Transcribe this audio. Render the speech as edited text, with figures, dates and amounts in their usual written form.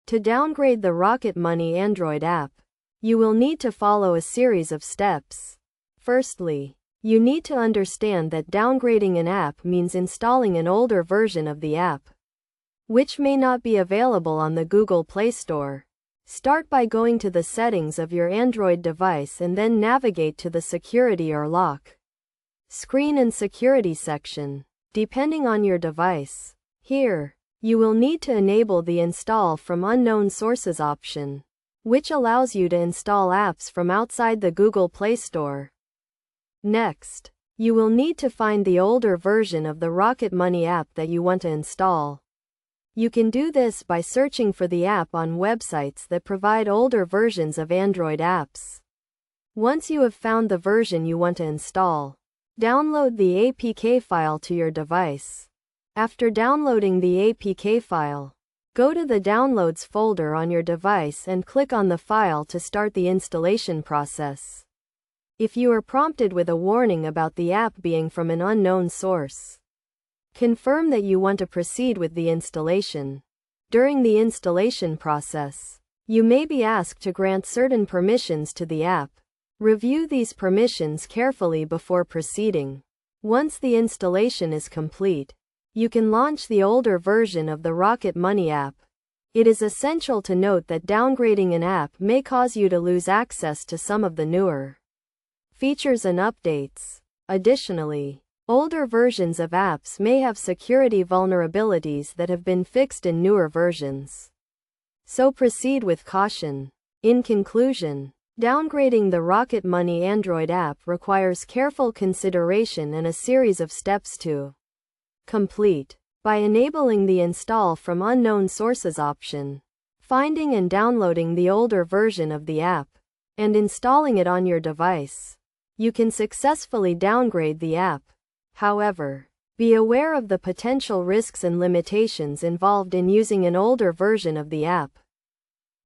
To downgrade the Rocket Money Android app, you will need to follow a series of steps. Firstly, you need to understand that downgrading an app means installing an older version of the app, which may not be available on the Google Play Store. Start by going to the settings of your Android device and then navigate to the Security or Lock Screen and Security section, depending on your device. Here, you will need to enable the Install from Unknown Sources option, which allows you to install apps from outside the Google Play Store. Next, you will need to find the older version of the Rocket Money app that you want to install. You can do this by searching for the app on websites that provide older versions of Android apps. Once you have found the version you want to install, download the APK file to your device. After downloading the APK file, go to the Downloads folder on your device and click on the file to start the installation process. If you are prompted with a warning about the app being from an unknown source, confirm that you want to proceed with the installation. During the installation process, you may be asked to grant certain permissions to the app. Review these permissions carefully before proceeding. Once the installation is complete, you can launch the older version of the Rocket Money app. It is essential to note that downgrading an app may cause you to lose access to some of the newer features and updates. Additionally, older versions of apps may have security vulnerabilities that have been fixed in newer versions, so proceed with caution. In conclusion, downgrading the Rocket Money Android app requires careful consideration and a series of steps to complete. By enabling the Install from Unknown Sources option, finding and downloading the older version of the app, and installing it on your device, you can successfully downgrade the app. However, be aware of the potential risks and limitations involved in using an older version of the app.